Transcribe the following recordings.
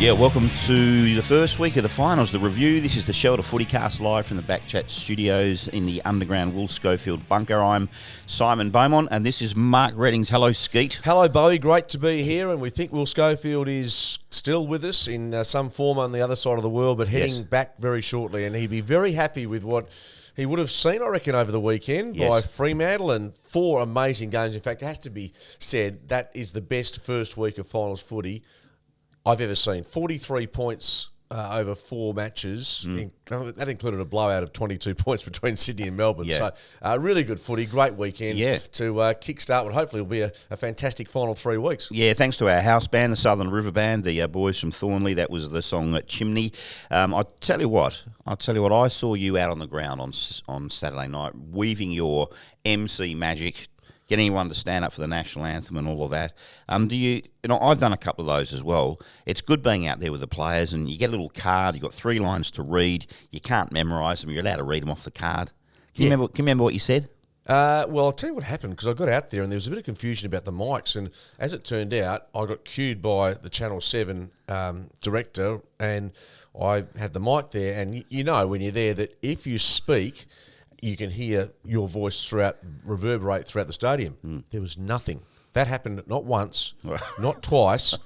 Yeah, welcome to the first week of the finals, the review. This is the Shelter FootyCast live from the BackChat Studios in the underground Will Schofield bunker. I'm Simon Beaumont, and this is Mark Reddings. Hello, Skeet. Hello, Bowie. Great to be here, and we think Will Schofield is still with us in some form on the other side of the world, but heading back very shortly, and he'd be very happy with what he would have seen, I reckon, over the weekend by Fremantle, and 4 amazing games. In fact, it has to be said that is the best first week of finals footy I've ever seen. 43 points over 4 matches. That included a blowout of 22 points between Sydney and Melbourne. Yeah. So really good footy, great weekend to kick-start what hopefully will be a fantastic final 3 weeks. Yeah, thanks to our house band, the Southern River Band, the boys from Thornley. That was the song Chimney. I'll tell you what, I saw you out on the ground on Saturday night weaving your MC magic, getting anyone to stand up for the national anthem and all of that. I've done a couple of those as well. It's good being out there with the players, and you get a little card. You've got 3 lines to read. You can't memorise them. You're allowed to read them off the card. Can you remember what you said? Well, I'll tell you what happened, because I got out there and there was a bit of confusion about the mics, and as it turned out, I got cued by the Channel 7 director, and I had the mic there, and you know when you're there that if you speak, you can hear your voice reverberate throughout the stadium. There was nothing. That happened not once, not twice.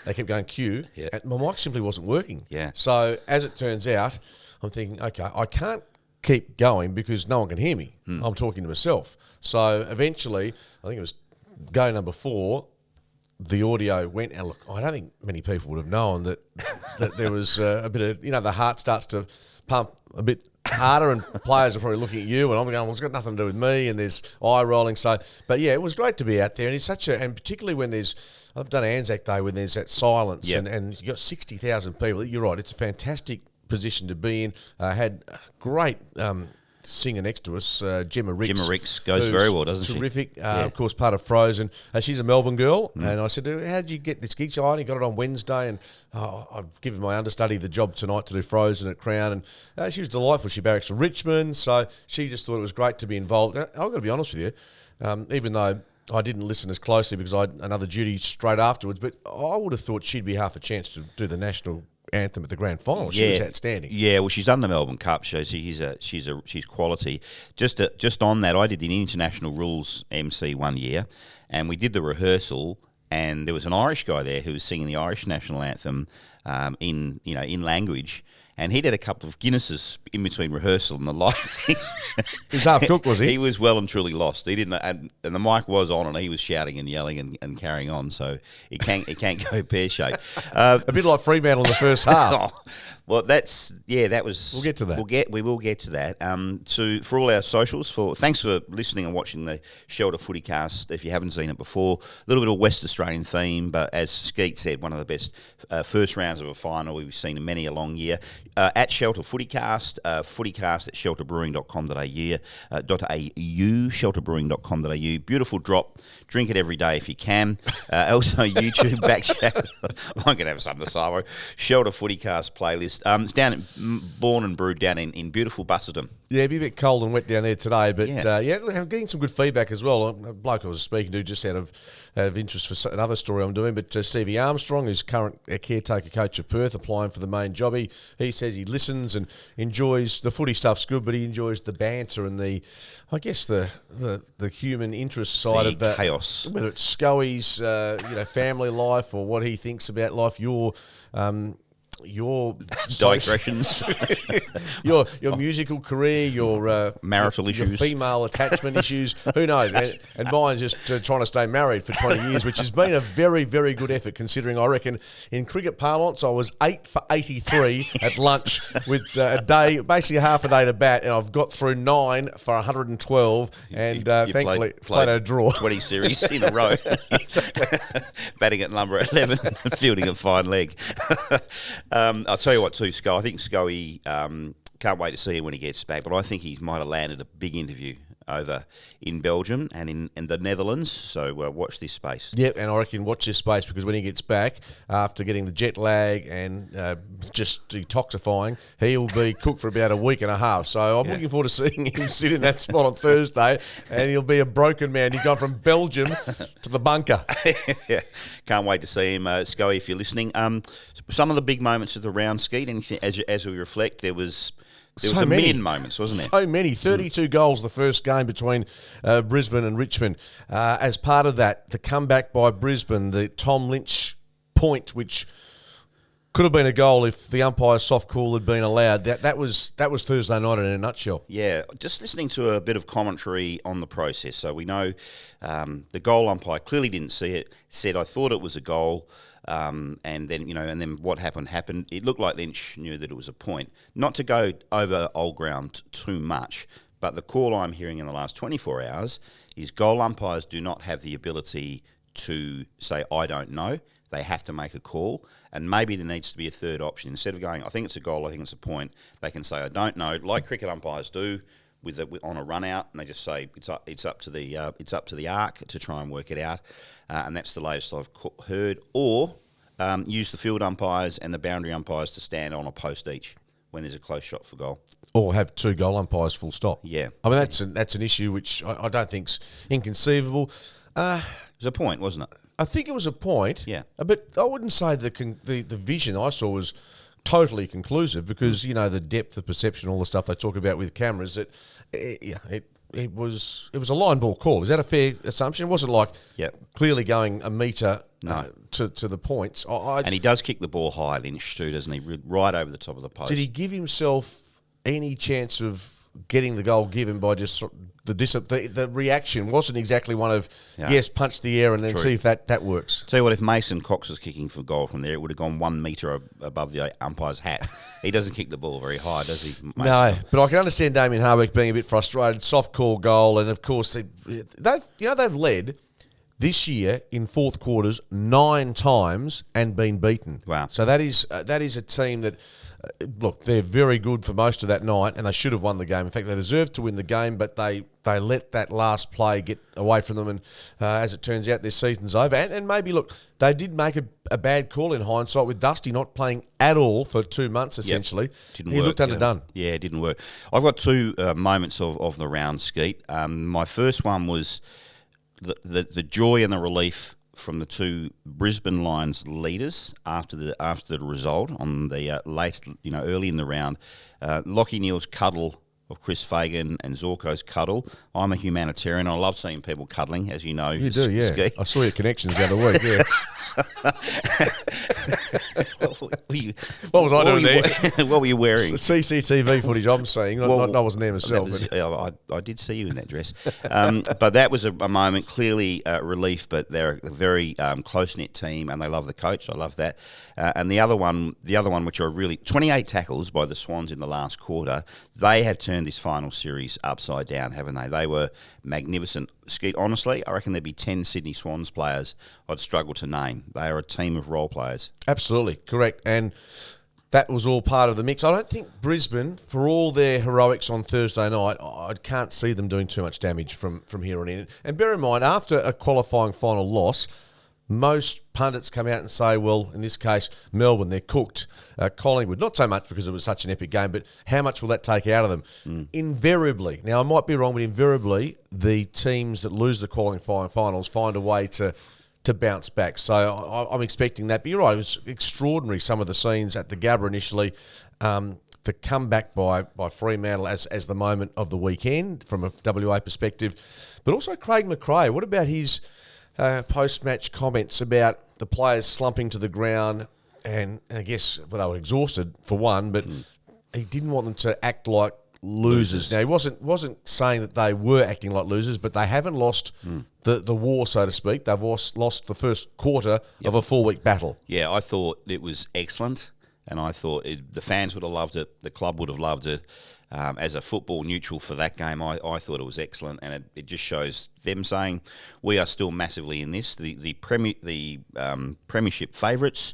They kept going cue. Yeah. And my mic simply wasn't working. Yeah. So as it turns out, I'm thinking, okay, I can't keep going because no one can hear me. I'm talking to myself. So eventually, I think it was go number 4, the audio went, and look, I don't think many people would have known that there was a bit of, the heart starts to pump a bit harder, and players are probably looking at you, and I'm going, well, it's got nothing to do with me, and there's eye rolling. So, but yeah, it was great to be out there, and it's and particularly when I've done Anzac Day when there's that silence, and you've got 60,000 people. You're right, it's a fantastic position to be in. Had a great singer next to us, Gemma Ricks goes very well, doesn't she? Terrific. Of course, part of Frozen. She's a Melbourne girl, and I said, how did you get this gig? I only got it on Wednesday, and I've given my understudy the job tonight to do Frozen at Crown, and she was delightful. She barracks for Richmond, so she just thought it was great to be involved. I've got to be honest with you, even though I didn't listen as closely because I had another duty straight afterwards, but I would have thought she'd be half a chance to do the national anthem at the grand final. She was outstanding. Yeah, well, she's done the Melbourne Cup, so she's quality. Just on that, I did the international rules MC one year, and we did the rehearsal, and there was an Irish guy there who was singing the Irish national anthem in language. And he did a couple of Guinnesses in between rehearsal and the live thing. He was half cooked, was he? He was well and truly lost. He didn't, and the mic was on, and he was shouting and yelling and carrying on. So it can't go pear shaped. A bit like Fremantle in the first half. Well, that was. We'll get to that. We will get to that. For all our socials, thanks for listening and watching the Shelter FootyCast. If you haven't seen it before, a little bit of West Australian theme, but as Skeet said, one of the best first rounds of a final we've seen in many a long year. At Shelter FootyCast, FootyCast at shelterbrewing.com.au, shelterbrewing.com.au. Beautiful drop. Drink it every day if you can. Also, YouTube, BackChat. I'm going to have some this hour. Shelter FootyCast playlist. It's born and brewed down in beautiful Busselton. Yeah, it'd be a bit cold and wet down there today, but I'm getting some good feedback as well. A bloke I was speaking to just out of interest for another story I'm doing, but Stevie Armstrong, who's current caretaker coach of Perth, applying for the main job. He says he listens and enjoys the footy stuff's good, but he enjoys the banter and the human interest side of chaos. Whether it's Scoey's family life or what he thinks about life, your digressions, your musical career, your marital issues, your female attachment issues. Who knows? And mine's just trying to stay married for 20 years, which has been a very, very good effort considering. I reckon in cricket parlance, I was 8 for 83 at lunch with a day, basically half a day to bat, and I've got through 9 for 112, and thankfully played a draw. 20 series in a row. Exactly. Batting at number 11, fielding a fine leg. I'll tell you what too, Sco. I think Scoey can't wait to see him when he gets back, but I think he might have landed a big interview over in Belgium and in the Netherlands. So watch this space. Yep, and I reckon watch this space, because when he gets back after getting the jet lag and just detoxifying, he'll be cooked for about a week and a half. So I'm looking forward to seeing him sit in that spot on Thursday, and he'll be a broken man. He's gone from Belgium to the bunker. Yeah. Can't wait to see him. Scully, if you're listening. Some of the big moments of the round, Skeet, anything, as we reflect, there was a million moments, wasn't there? So many. 32 goals the first game between Brisbane and Richmond. As part of that, the comeback by Brisbane, the Tom Lynch point, which could have been a goal if the umpire's soft call had been allowed. That was Thursday night in a nutshell. Yeah, just listening to a bit of commentary on the process. So we know the goal umpire clearly didn't see it, said, I thought it was a goal. And then what happened. It looked like Lynch knew that it was a point. Not to go over old ground too much, but the call I'm hearing in the last 24 hours is goal umpires do not have the ability to say, I don't know. They have to make a call, and maybe there needs to be a third option. Instead of going, I think it's a goal, I think it's a point, they can say, I don't know, like cricket umpires do on a run out, and they just say it's up to the arc to try and work it out, and that's the latest I've heard. Or use the field umpires and the boundary umpires to stand on a post each when there's a close shot for goal. Or have two goal umpires full stop. Yeah, I mean that's an issue which I don't think's inconceivable. It was a point, wasn't it? I think it was a point. Yeah, but I wouldn't say the vision I saw was totally conclusive, because the depth of perception, all the stuff they talk about with cameras. It was a line ball call. Is that a fair assumption? It wasn't like clearly going a metre to the points. And he does kick the ball high, Lynch too, doesn't he? Right over the top of the post. Did he give himself any chance of getting the goal given by just the reaction? Wasn't exactly one of punch the air and then see if that works. Tell you what, if Mason Cox was kicking for goal from there, it would have gone 1 metre above the umpire's hat. He doesn't kick the ball very high, does he, Mason? No, but I can understand Damien Harwick being a bit frustrated. Soft call goal, and of course they've led this year in fourth quarters 9 times and been beaten. Wow! So that is a team that. Look, they're very good for most of that night, and they should have won the game. In fact, they deserved to win the game, but they let that last play get away from them, and as it turns out, their season's over. And maybe, look, they did make a bad call in hindsight with Dusty not playing at all for 2 months, essentially. Didn't he work, looked underdone. Yeah, it didn't work. I've got 2 moments of the round, Skeet. My first one was the joy and the relief from the 2 Brisbane Lions leaders after the result on the early in the round. Lockie Neal's cuddle of Chris Fagan and Zorko's cuddle. I'm a humanitarian. I love seeing people cuddling, as you know. You do, yeah. Ski. I saw your connections the other week, yeah. What was I doing there? What were you wearing? CCTV footage, I'm seeing. I wasn't there myself. I did see you in that dress. But that was a moment, clearly relief, but they're a very close-knit team, and they love the coach. I love that. And the other one, which are really 28 tackles by the Swans in the last quarter, they have turned this final series upside down, haven't they? They were magnificent. Skeet, honestly, I reckon there'd be 10 Sydney Swans players I'd struggle to name. They are a team of role players. Absolutely, correct. And that was all part of the mix. I don't think Brisbane, for all their heroics on Thursday night, I can't see them doing too much damage from here on in. And bear in mind, after a qualifying final loss, most pundits come out and say, well, in this case, Melbourne, they're cooked. Collingwood, not so much because it was such an epic game, but how much will that take out of them? Invariably, now I might be wrong, but invariably, the teams that lose the qualifying finals find a way to bounce back. So I'm expecting that. But you're right, it was extraordinary, some of the scenes at the Gabba initially. The comeback by Fremantle as the moment of the weekend from a WA perspective. But also Craig McRae, what about his post-match comments about the players slumping to the ground, and I guess they were exhausted for one, but he didn't want them to act like losers. Now he wasn't saying that they were acting like losers, but they haven't lost the war, so to speak. They've lost the first quarter of a 4-week battle. Yeah, I thought it was excellent, and I thought the fans would have loved it, the club would have loved it. As a football neutral for that game, I thought it was excellent, and it just shows them saying we are still massively in this. The premiership favourites,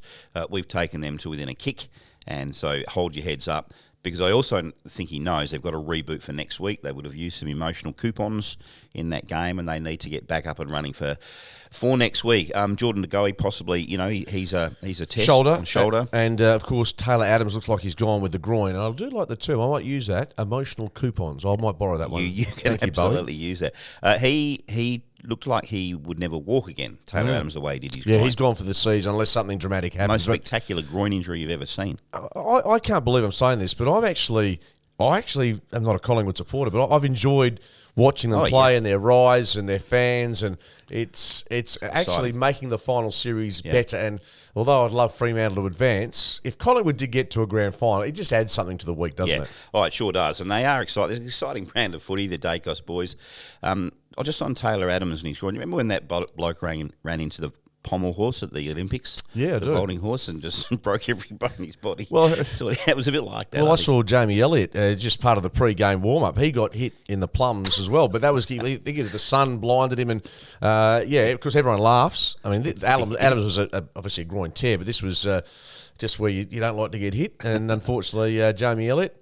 we've taken them to within a kick, and so hold your heads up. because I also think he knows they've got a reboot for next week. They would have used some emotional coupons in that game, and they need to get back up and running for next week. Jordan DeGoey possibly, he's a test shoulder, and of course Taylor Adams looks like he's gone with the groin. And I do like the term. I might use that, emotional coupons. I might borrow that one. You can absolutely use that. He looked like he would never walk again. Taylor Adams, the way he did his groin. He's gone for the season unless something dramatic happens. Most spectacular groin injury you've ever seen. I can't believe I'm saying this, but I actually am not a Collingwood supporter, but I've enjoyed watching them play and their rise and their fans, and it's actually making the final series better. And although I'd love Fremantle to advance, if Collingwood did get to a grand final, it just adds something to the week, doesn't it? Oh, it sure does. And they are excited. It's an exciting brand of footy, the Dacos boys. Just on Taylor Adams and his groin. You remember when that bloke ran into the pommel horse at the Olympics? Yeah, I the do. folding horse, and just broke every bone in his body. Well, so it was a bit like that. Well, I saw Jamie Elliott just part of the pre-game warm-up. He got hit in the plums as well, but that was the sun blinded him, and because everyone laughs. I mean, Adams was obviously a groin tear, but this was just where you don't like to get hit, and unfortunately, Jamie Elliott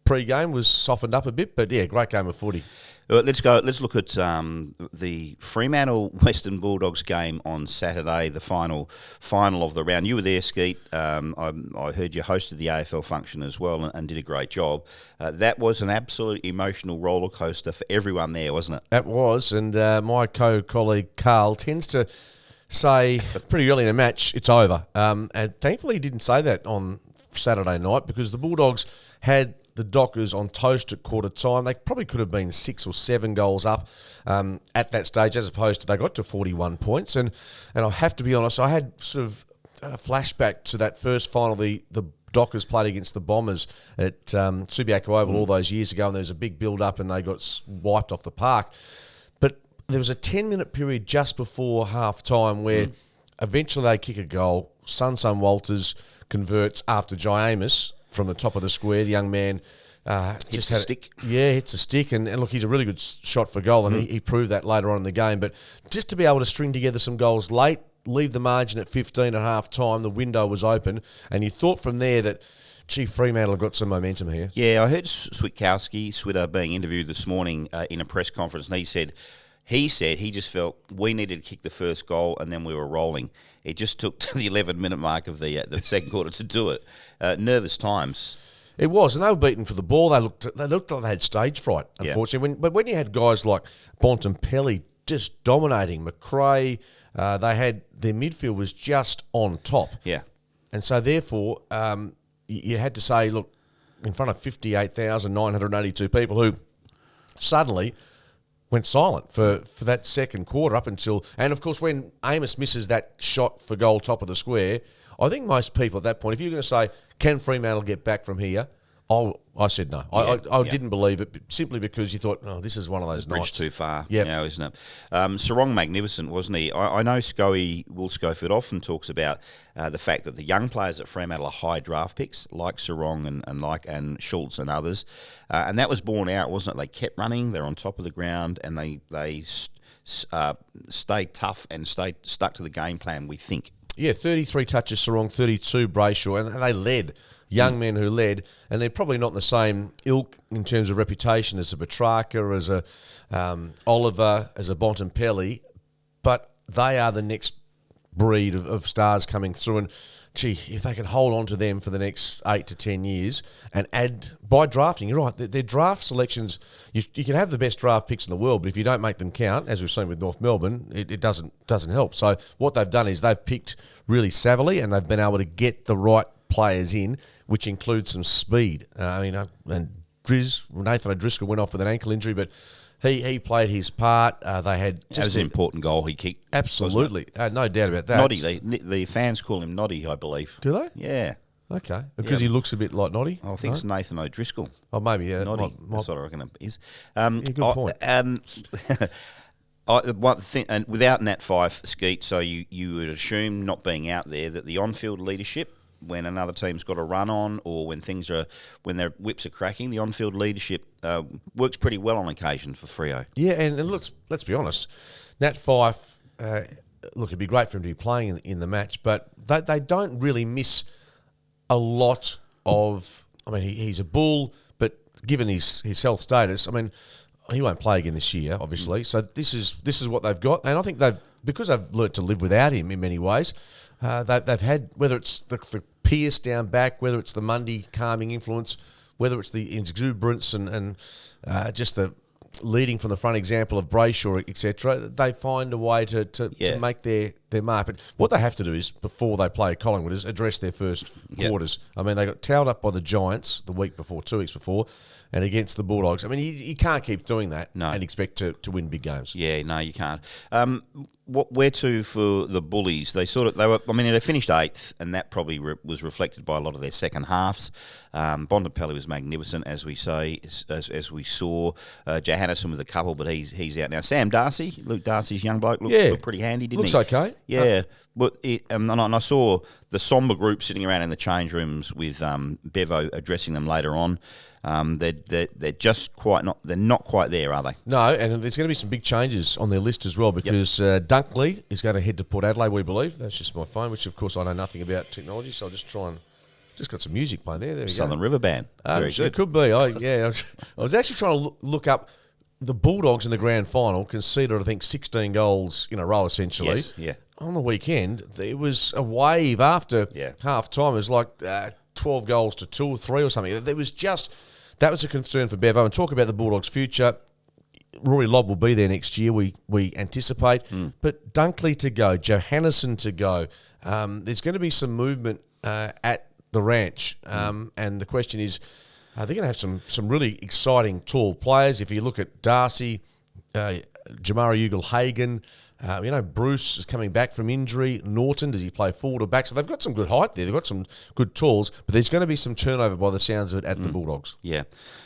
pre-game was softened up a bit, but great game of footy. Let's go. Let's look at the Fremantle Western Bulldogs game on Saturday, the final of the round. You were there, Skeet. I heard you hosted the AFL function as well and did a great job. That was an absolute emotional roller coaster for everyone there, wasn't it? That was, and my colleague Carl tends to say pretty early in the match it's over, and thankfully he didn't say that on Saturday night because the Bulldogs had the Dockers on toast at quarter time. They probably could have been 6 or 7 goals up at that stage, as opposed to they got to 41 points. And I have to be honest, I had sort of a flashback to that first final the Dockers played against the Bombers at Subiaco Oval all those years ago, and there was a big build-up and they got wiped off the park. But there was a 10-minute period just before half-time where eventually they kick a goal. Sun Walters converts after Jai Amos from the top of the square. The young man hits a stick. Yeah, hits a stick. And look, he's a really good shot for goal, and he proved that later on in the game. But just to be able to string together some goals late, leave the margin at 15 at half time, the window was open, and you thought from there that, gee, Fremantle have got some momentum here. Yeah, I heard Switter being interviewed this morning in a press conference, and he said he just felt we needed to kick the first goal and then we were rolling. It just took to the 11-minute mark of the second quarter to do it. Nervous times. It was, and they were beaten for the ball. They looked like they had stage fright, unfortunately. But when you had guys like Bontempelli just dominating, McRae, their midfield was just on top. Yeah. And so therefore, you had to say, look, in front of 58,982 people who suddenly went silent for that second quarter up until... And, of course, when Amos misses that shot for goal top of the square, I think most people at that point, if you're going to say, can Fremantle get back from here, I said no. I didn't believe it simply because you thought, this is one of those bridge nights. too far now, isn't it? Sarong magnificent, wasn't he? I know Will Schofield often talks about the fact that the young players at Fremantle are high draft picks, like Sarong and Schultz and others, and that was borne out, wasn't it? They kept running, they're on top of the ground, and they stayed tough and stuck to the game plan, we think. Yeah, 33 touches Sarong, 32 Brayshaw, and they led. Young men who led, and they're probably not in the same ilk in terms of reputation as a Petrarca, as a Oliver, as a Bontempelli, but they are the next breed of stars coming through. And, gee, if they can hold on to them for the next 8 to 10 years and add, by drafting, you're right, their draft selections, you can have the best draft picks in the world, but if you don't make them count, as we've seen with North Melbourne, it doesn't help. So what they've done is they've picked really savvily, and they've been able to get the right players in, which includes some speed. And Nathan O'Driscoll went off with an ankle injury, but he played his part. They had just that was an important goal he kicked. Absolutely, no doubt about that. Noddy, the fans call him Noddy, I believe. Do they? Yeah. Okay, because he looks a bit like Noddy. I think it's Nathan O'Driscoll. Oh, maybe, yeah. Noddy. That's what I reckon it is. Good point. One thing, and without Nat Fyfe, Skeet, so you would assume, not being out there, that the on-field leadership, when another team's got a run on, or when their whips are cracking, the on-field leadership works pretty well on occasion for Freo. Yeah, and let's be honest, Nat Fyfe, look, it'd be great for him to be playing in the match, but they don't really miss a lot of I mean, he's a bull, but given his health status, I mean, he won't play again this year, obviously. So this is what they've got, and I think because they've learnt to live without him in many ways. They've had, whether it's the Pierce down back, whether it's the Mundy calming influence, whether it's the exuberance and just the leading from the front example of Brayshaw, etc., they find a way to make their mark. But what they have to do is, before they play Collingwood, is address their first quarters. I mean, they got towed up by the Giants the week before, 2 weeks before, and against the Bulldogs. I mean, you can't keep doing that and expect to win big games. Yeah, no, you can't. Where to for the Bullies? They finished 8th, and that probably was reflected by a lot of their second halves. Bontempelli was magnificent, as we say, as we saw. Johannisen with a couple, but he's out now. Sam Darcy, Luke Darcy's young bloke, looked pretty handy, didn't he? Looks okay. Yeah. But and I saw the somber group sitting around in the change rooms with Bevo addressing them later on. They're just they're not quite there, are they? No, and there's going to be some big changes on their list as well, because Dunkley is going to head to Port Adelaide, we believe. That's just my phone, which of course I know nothing about technology, so I'll just try and just got some music playing there. There we Southern go. River Band. Very good. It could be. I was actually trying to look up the Bulldogs in the grand final. Conceded, I think, 16 goals in a row, essentially. Yes, yeah. On the weekend, there was a wave after half time. It was like 12 goals to 2 or 3 or something. That was a concern for Bevo. And talk about the Bulldogs' future. Rory Lobb will be there next year, we anticipate. But Dunkley to go, Johannisen to go. There's going to be some movement at the ranch. And the question is, they're going to have some really exciting tall players. If you look at Darcy, Jamari Ugle-Hagan, Bruce is coming back from injury. Norton, does he play forward or back? So they've got some good height there. They've got some good talls, but there's going to be some turnover by the sounds of it at the Bulldogs. Yeah.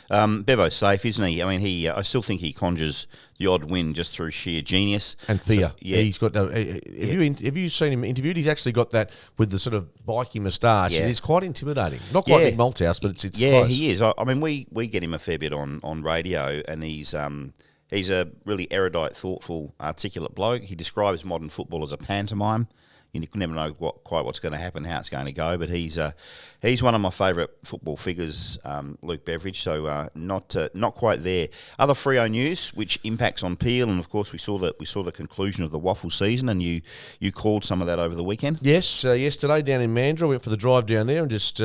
Bevo's safe, isn't he? I mean, I still think he conjures the odd win just through sheer genius. And fear. So, yeah. He's got have you seen him interviewed? He's actually got that with the sort of biky moustache. Yeah. It is quite intimidating. Not quite Nick Malthouse, but it's yeah, close. he is. I mean, we get him a fair bit on radio, and he's a really erudite, thoughtful, articulate bloke. He describes modern football as a pantomime. You never know quite what's going to happen, how it's going to go. But he's one of my favourite football figures, Luke Beveridge. So not quite there. Other Freo news, which impacts on Peel, and of course we saw the conclusion of the WAFL season, and you called some of that over the weekend. Yes, yesterday down in Mandurah, went for the drive down there and just.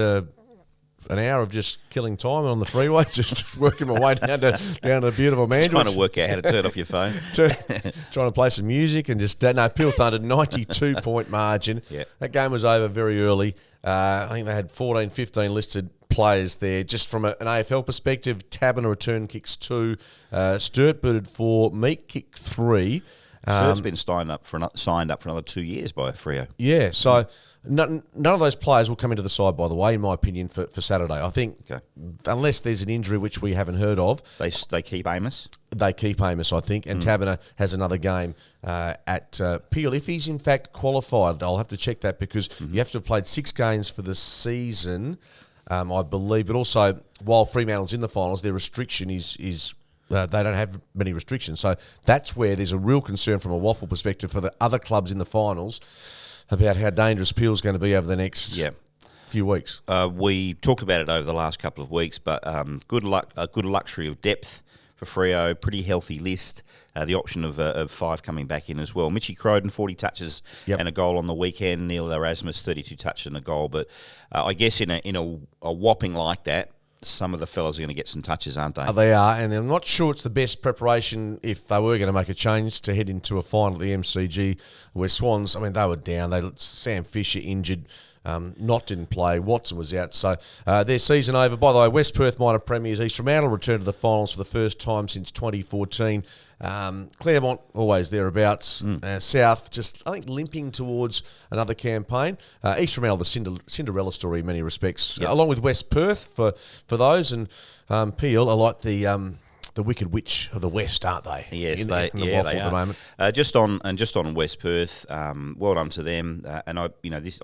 An hour of just killing time on the freeway, just working my way down to beautiful Mandurah. Trying to work out how to turn off your phone. Trying to play some music and just... Peel Thunder, 92-point margin. Yeah. That game was over very early. I think they had 14, 15 listed players there. Just from an AFL perspective, Taberner return kicks 2. Sturt booted 4. Meek kicked 3. Sturt's been signed up for another 2 years by Freo. Yeah, so... None of those players will come into the side, by the way, in my opinion, for Saturday. I think, unless there's an injury which we haven't heard of. They keep Amos? They keep Amos, I think, and Taberner has another game at Peel. If he's, in fact, qualified, I'll have to check that, because you have to have played 6 games for the season, I believe. But also, while Fremantle's in the finals, their restriction is they don't have many restrictions. So that's where there's a real concern from a WAFL perspective for the other clubs in the finals about how dangerous Peel's going to be over the next few weeks. We talked about it over the last couple of weeks, but good luxury of depth for Freo, pretty healthy list. The option of 5 coming back in as well. Mitchy Croden, 40 touches and a goal on the weekend. Neil Erasmus, 32 touches and a goal. But I guess in a whopping like that, some of the fellas are going to get some touches, aren't they? They are, and I'm not sure it's the best preparation if they were going to make a change to head into a final of the MCG where Swans, I mean, they were down. Sam Fisher injured. Knott didn't play. Watson was out. So their season over. By the way, West Perth minor premiers. East Fremantle returned to the finals for the first time since 2014. Claremont, always thereabouts. South, just, I think, limping towards another campaign. East Fremantle, the Cinderella story in many respects, along with West Perth for those. And Peel are like the Wicked Witch of the West, aren't they? Yes, in they the are. At the moment. Just on West Perth, well done to them. And I'm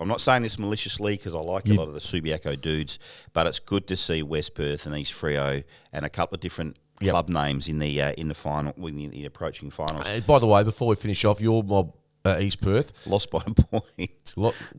not saying this maliciously because I like a lot of the Subiaco dudes, but it's good to see West Perth and East Freo and a couple of different club names in the final, in the approaching finals. By the way, before we finish off, your mob East Perth. Lost by a point.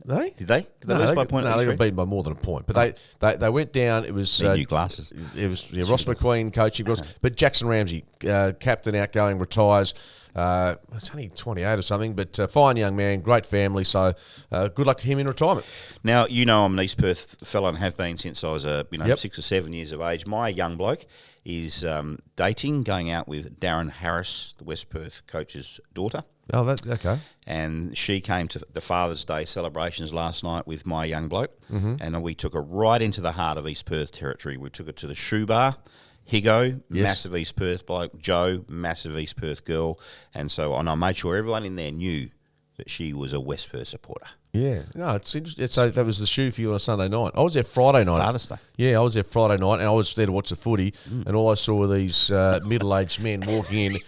They? Did they? Did they lose by a point? No, they got beaten by more than a point. But they went down. It was new glasses. It was Ross McQueen coaching. But Jackson Ramsey, captain, outgoing, retires. It's only 28 or something, but fine young man, great family. So good luck to him in retirement. Now, I'm an East Perth fellow and have been since I was 6 or 7 years of age. My young bloke is going out with Darren Harris, the West Perth coach's daughter. Oh, that's okay. And she came to the Father's Day celebrations last night with my young bloke, and we took her right into the heart of East Perth territory. We took her to the Shoe Bar. Higo, massive East Perth bloke. Joe, massive East Perth girl. And so I made sure everyone in there knew that she was a West Perth supporter. Yeah. No, it's interesting. So that was the shoe for you on a Sunday night. I was there Friday night. Father's Day. Yeah, I was there Friday night, and I was there to watch the footy, and all I saw were these middle-aged men walking in,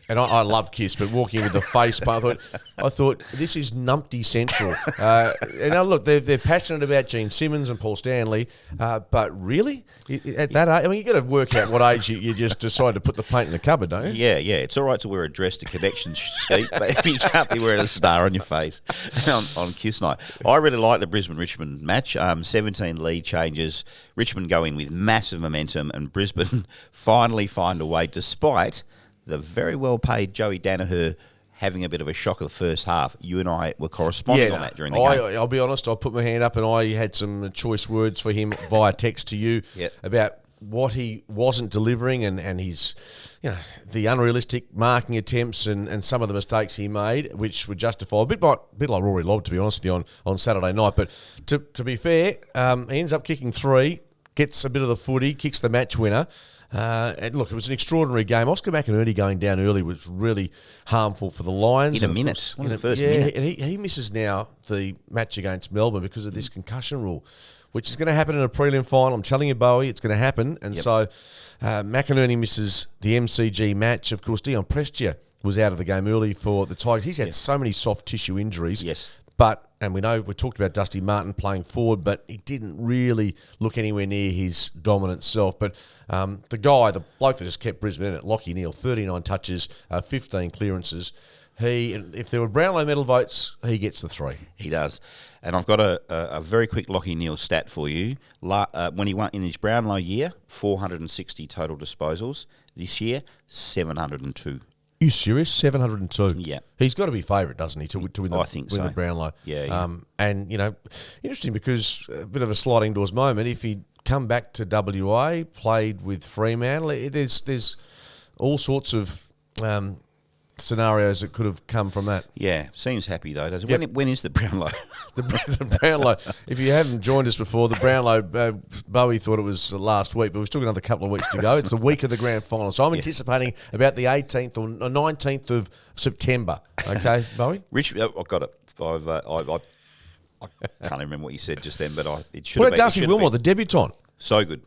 and I love Kiss, but walking in with the face paint. I thought this is numpty central. And look, they're passionate about Gene Simmons and Paul Stanley, but really, at that age, I mean, you got to work out what age you just decide to put the paint in the cupboard, don't you? Yeah. It's all right to wear a dress to connection sheet, but you can't be wearing a star on your face on Kiss night. I really like the Brisbane-Richmond match. 17 lead changes. Richmond go in with massive momentum, and Brisbane finally find a way, despite the very well-paid Joey Danaher having a bit of a shock of the first half. You and I were corresponding on that during the game. I'll be honest, I put my hand up and I had some choice words for him via text to you about what he wasn't delivering and his, the unrealistic marking attempts and some of the mistakes he made, which were justified. A bit like Rory Lobb, to be honest with you, on Saturday night. But to be fair, he ends up kicking 3, gets a bit of the footy, kicks the match winner. And look, it was an extraordinary game. Oscar McInerney going down early was really harmful for the Lions. In a minute. In the first minute. And he misses now the match against Melbourne because of this concussion rule, which is going to happen in a prelim final. I'm telling you, Bowie, it's going to happen. And so McInerney misses the MCG match. Of course, Dion Prestia was out of the game early for the Tigers. He's had so many soft tissue injuries. Yes. And we talked about Dusty Martin playing forward, but he didn't really look anywhere near his dominant self. But the bloke that just kept Brisbane in it, Lachie Neale, 39 touches, 15 clearances. If there were Brownlow medal votes, he gets the 3. He does. And I've got a very quick Lachie Neale stat for you. When he won in his Brownlow year, 460 total disposals. This year, 702. Are you serious? 702? Yeah. He's got to be favourite, doesn't he, to win the Brownlow? Yeah. And, interesting because a bit of a sliding doors moment. If he'd come back to WA, played with Fremantle, there's all sorts of scenarios that could have come from that. Yeah. Seems happy, though, doesn't it? Yep. When is the Brownlow? The Brownlow. If you haven't joined us before, the Brownlow, Bowie thought it was last week, but we've still got another couple of weeks to go. It's the week of the grand final. So I'm anticipating about the 18th or 19th of September. Okay, Bowie? I've got it. I can't remember what you said just then, but it should have been. What about Darcy Wilmot, the debutant? So good.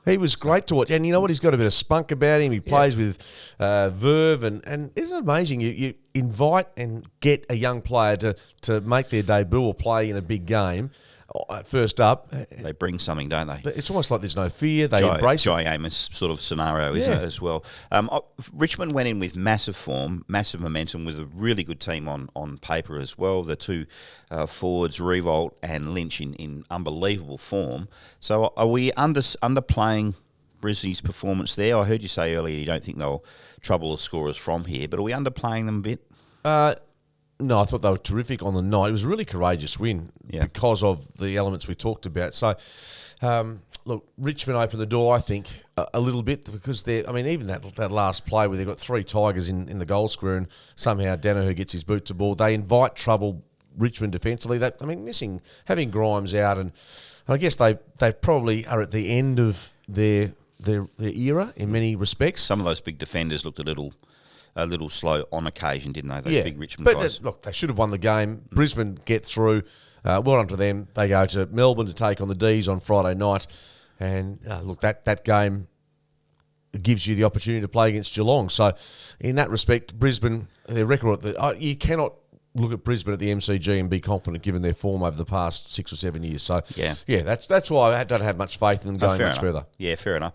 He was great to watch. And you know what? He's got a bit of spunk about him. He plays with verve. And isn't it amazing? You invite and get a young player to make their debut or play in a big game. First up. They bring something, don't they? It's almost like there's no fear. They embrace it. Jai Amos sort of scenario, isn't it, as well? Richmond went in with massive form, massive momentum, with a really good team on paper as well. The two forwards, Revolt and Lynch, in unbelievable form. So are we underplaying Brisbane's performance there? I heard you say earlier you don't think they'll trouble the scorers from here, but are we underplaying them a bit? No, I thought they were terrific on the night. It was a really courageous win because of the elements we talked about. So, look, Richmond opened the door, I think, a little bit because even that last play where they've got 3 Tigers in the goal square and somehow Danaher gets his boot to ball. They invite trouble Richmond defensively. Having Grimes out, and I guess they probably are at the end of their era in many respects. Some of those big defenders looked a little slow on occasion, didn't they? Those big Richmond guys. Look, they should have won the game. Brisbane get through. Well done to them. They go to Melbourne to take on the D's on Friday night. And look, that game gives you the opportunity to play against Geelong. So in that respect, Brisbane, their record, you cannot look at Brisbane at the MCG and be confident given their form over the past 6 or 7 years. So that's why I don't have much faith in them going much further. Yeah, fair enough.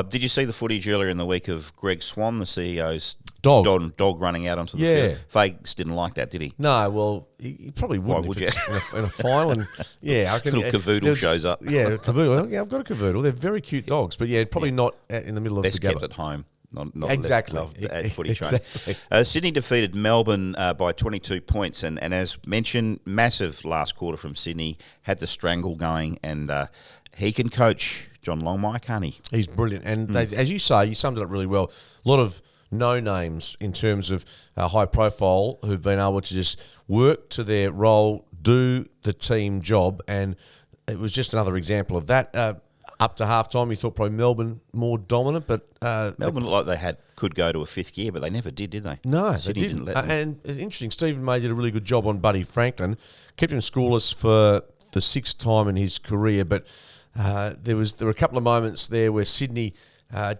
Did you see the footage earlier in the week of Greg Swan, the CEO's dog running out onto the field. Fakes didn't like that, did he? No, well, he probably wouldn't. Why would if it's in a final. And I can, little cavoodle shows up. Yeah, cavoodle. Yeah, I've got a cavoodle. They're very cute dogs, but probably not in the middle of Best the kept at home. Not exactly. At footy train. Exactly. Sydney defeated Melbourne by 22 points, and as mentioned, massive last quarter from Sydney, had the strangle going, and he can coach, John Longmire, can't he? He's brilliant, and as you say, you summed it up really well. A lot of no names in terms of high profile who've been able to just work to their role, do the team job, and it was just another example of that. Up to half time, you thought probably Melbourne more dominant, but Melbourne looked like they could go to a fifth gear, but they never did they? No, Sydney they didn't. let them. And it's interesting, Stephen May did a really good job on Buddy Franklin, kept him scoreless for the sixth time in his career, but there were a couple of moments there where Sydney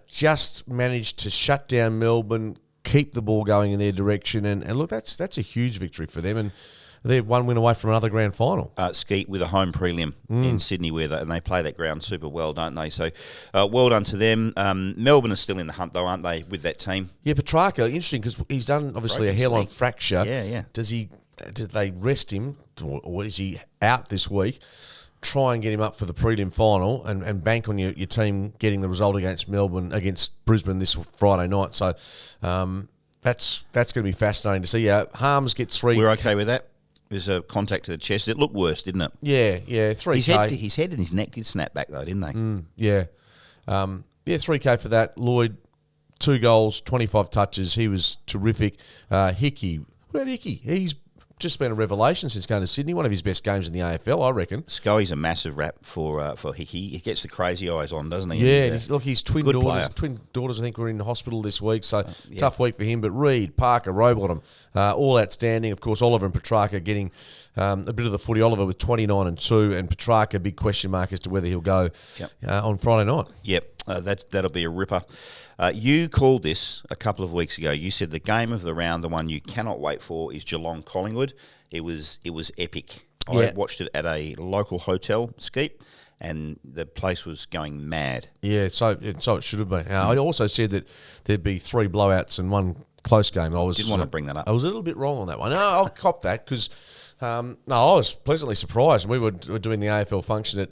just managed to shut down Melbourne, keep the ball going in their direction, and look, that's a huge victory for them, and they're one win away from another grand final. Skeet with a home prelim in Sydney, and they play that ground super well, don't they? So, well done to them. Melbourne is still in the hunt, though, aren't they, with that team? Yeah, Petrarca, interesting, because he's done, obviously, a hairline fracture. Yeah. Did they rest him, or is he out this week? Try and get him up for the prelim final and bank on your team getting the result against Brisbane this Friday night. So, that's going to be fascinating to see. Harms gets 3. We're okay with that? There's a contact to the chest. It looked worse, didn't it? Yeah, 3K. His head and his neck did snap back, though, didn't they? 3K for that. Lloyd, 2 goals, 25 touches. He was terrific. Hickey, what about Hickey? He's just been a revelation since going to Sydney. One of his best games in the AFL, I reckon. Scully's a massive rap for Hickey. He gets the crazy eyes on, doesn't he? Yeah, his twin daughters, I think, were in the hospital this week, so tough week for him. But Reid, Parker, Rowbottom, all outstanding. Of course, Oliver and Petrarca getting a bit of the footy. Oliver with 29 and 2, and Petrarca, big question mark as to whether he'll go on Friday night. Yep, that'll be a ripper. You called this a couple of weeks ago. You said the game of the round, the one you cannot wait for, is Geelong Collingwood. It was epic. I watched it at a local hotel, Skeet, and the place was going mad. Yeah, so it should have been. I also said that there'd be 3 blowouts and 1 close game. Didn't want to bring that up. I was a little bit wrong on that one. No, I'll cop that because I was pleasantly surprised. We were doing the AFL function at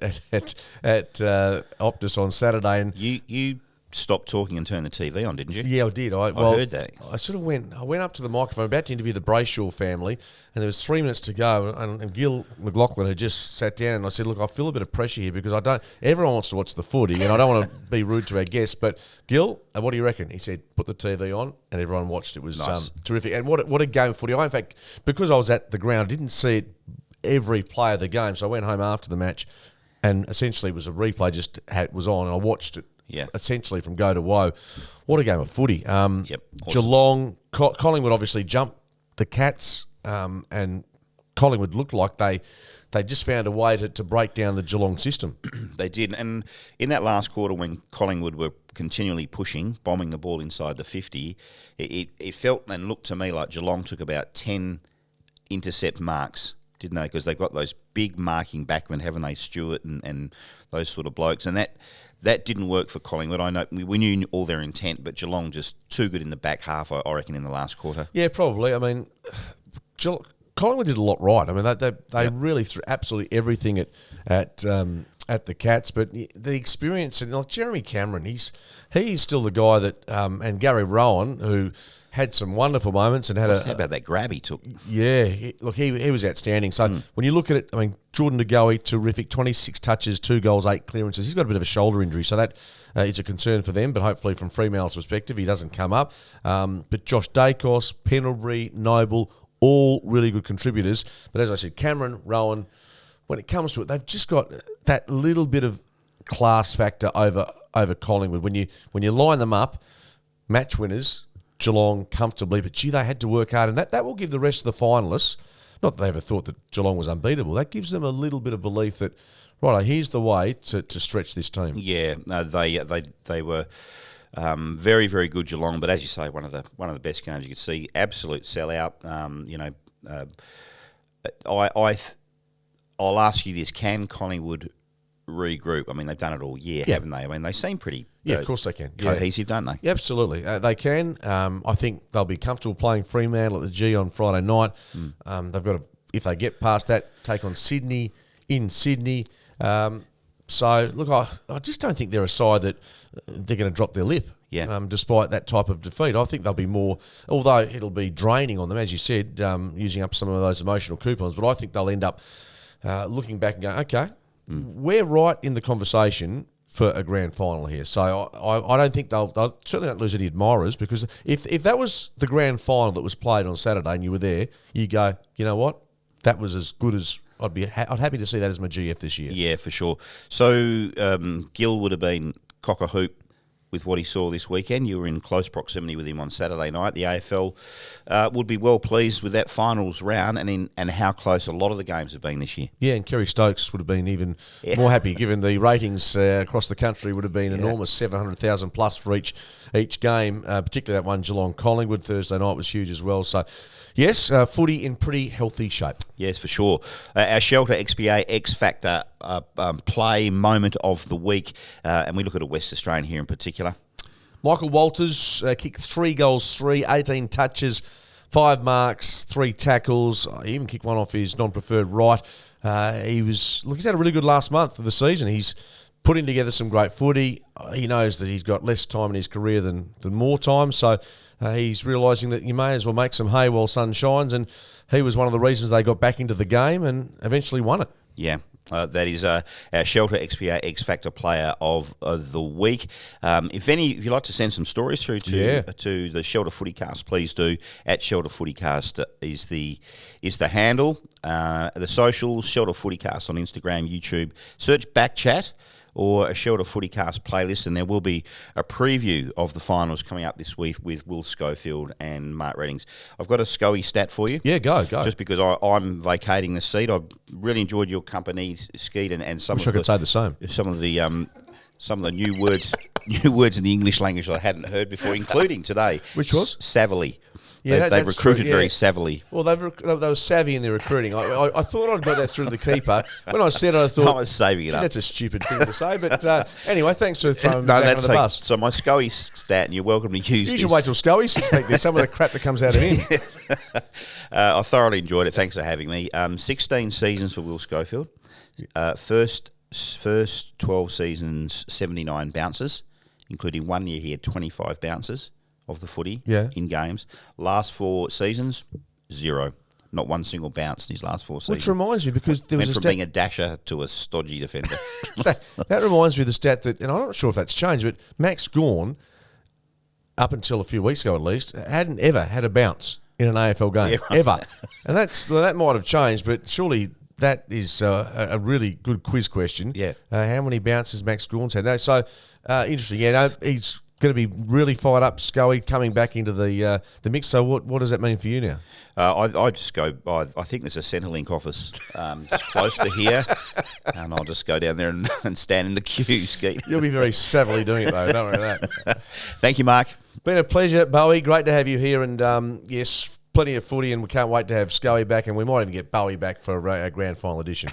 Optus on Saturday, and you stopped talking and turned the TV on, didn't you? Yeah, I did. I heard that. I sort of went up to the microphone, about to interview the Brayshaw family, and there was 3 minutes to go, and Gil McLaughlin had just sat down, and I said, look, I feel a bit of pressure here because everyone wants to watch the footy, and I don't want to be rude to our guests, but Gil, what do you reckon? He said, put the TV on, and everyone watched. It was nice. Terrific. And what a game of footy. In fact, because I was at the ground, I didn't see it every play of the game, so I went home after the match, and essentially it was a replay was on, and I watched it. Yeah, essentially from go to woe. What a game of footy. Awesome. Geelong, Collingwood obviously jumped the Cats, and Collingwood looked like they just found a way to break down the Geelong system. They did, and in that last quarter when Collingwood were continually pushing, bombing the ball inside the 50, it felt and looked to me like Geelong took about 10 intercept marks, didn't they? Because they've got those big marking backmen, haven't they, Stewart and those sort of blokes, and that didn't work for Collingwood. I know we knew all their intent, but Geelong just too good in the back half, I reckon, in the last quarter. Yeah, probably. I mean, Collingwood did a lot right. I mean, they really threw absolutely everything at the Cats, but the experience, and like Jeremy Cameron, he's still the guy that, and Gary Rowan, who had some wonderful moments and had How about that grab he took? Yeah, he was outstanding. So when you look at it, I mean, Jordan De Goey, terrific, 26 touches, 2 goals, 8 clearances. He's got a bit of a shoulder injury, so that is a concern for them, but hopefully from Fremantle's perspective, he doesn't come up. But Josh Dacos, Pendlebury, Noble, all really good contributors. But as I said, Cameron, Rowan, when it comes to it, they've just got that little bit of class factor over Collingwood. When you line them up, match winners, Geelong comfortably, but gee, they had to work hard, and that will give the rest of the finalists, not that they ever thought that Geelong was unbeatable, that gives them a little bit of belief that, right, here's the way to stretch this team. Yeah, no, they were very, very good, Geelong, but as you say, one of the best games you could see, absolute sellout. I'll ask you this: can Collingwood regroup? I mean, they've done it all year, haven't they? I mean, they seem pretty Yeah, of course they can. Yeah. cohesive, don't they? Yeah, absolutely. They can. I think they'll be comfortable playing Fremantle at the G on Friday night. They've got to, if they get past that, take on Sydney in Sydney. So, look, I just don't think they're a side that they're going to drop their lip. Yeah. Despite that type of defeat. I think they'll be more, although it'll be draining on them, as you said, using up some of those emotional coupons, but I think they'll end up looking back and going, okay, we're right in the conversation for a grand final here. So I don't think they'll certainly not lose any admirers, because if that was the grand final that was played on Saturday and you were there, you go, you know what, that was as good as I'd happy to see that as my GF this year. Yeah, for sure. So Gill would have been cock a hoop with what he saw this weekend. You were in close proximity with him on Saturday night. The AFL would be well pleased with that finals round and how close a lot of the games have been this year. Yeah, and Kerry Stokes would have been even more happy, given the ratings across the country would have been enormous, 700,000 plus for each game, particularly that one Geelong Collingwood Thursday night was huge as well. So, yes, footy in pretty healthy shape. Yes, for sure. Our Shelter XBA X Factor play moment of the week, and we look at a West Australian here in particular. Michael Walters kicked 3 goals, 18 touches, 5 marks, 3 tackles. He even kicked one off his non-preferred right. He's had a really good last month of the season. He's putting together some great footy. He knows that he's got less time in his career than more time, so he's realising that you may as well make some hay while sun shines, and he was one of the reasons they got back into the game and eventually won it. Yeah. That is our Shelter XPA X Factor Player of the Week. If you'd like to send some stories through to the Shelter FootyCast, please do. At Shelter FootyCast is the handle. The socials, Shelter FootyCast on Instagram, YouTube. Search BackChat or a Shelter FootyCast playlist, and there will be a preview of the finals coming up this week with Will Schofield and Mark Reddings. I've got a Scoey stat for you. Yeah, go. Just because I'm vacating the seat. I've really enjoyed your company, Skeet, and some Wish I could say the same. Some of the new words in the English language I hadn't heard before, including today. Which was? Savvily. Yeah, they've recruited very savvily. Well, they were savvy in their recruiting. I thought I'd got that through the keeper. When I said it, I thought... I was saving it up. That's a stupid thing to say. But anyway, thanks for throwing me back on the bus. So my Scoey stat, and you're welcome to use You should wait till Scoey speaks. There's some of the crap that comes out of him. I thoroughly enjoyed it. Thanks for having me. 16 seasons for Will Schofield. First 12 seasons, 79 bounces, including 1 year he had 25 bounces of the footy in games. Last 4 seasons, 0. Not one single bounce in his last 4 seasons. Which reminds me, because there was went from being a dasher to a stodgy defender. that reminds me of the stat that, and I'm not sure if that's changed, but Max Gawn, up until a few weeks ago at least, hadn't ever had a bounce in an AFL game, ever. And that might have changed, but surely that is a really good quiz question. Yeah. How many bounces Max Gawn's had? No, so interesting. Yeah, no, he's going to be really fired up, Scully, coming back into the mix. So what does that mean for you now? I just go. I think there's a Centrelink office just close to here, and I'll just go down there and stand in the queue. Skeet. You'll be very savvily doing it though. Don't worry about that. Thank you, Mark. Been a pleasure, Bowie. Great to have you here, and yes, plenty of footy, and we can't wait to have Scully back, and we might even get Bowie back for a grand final edition.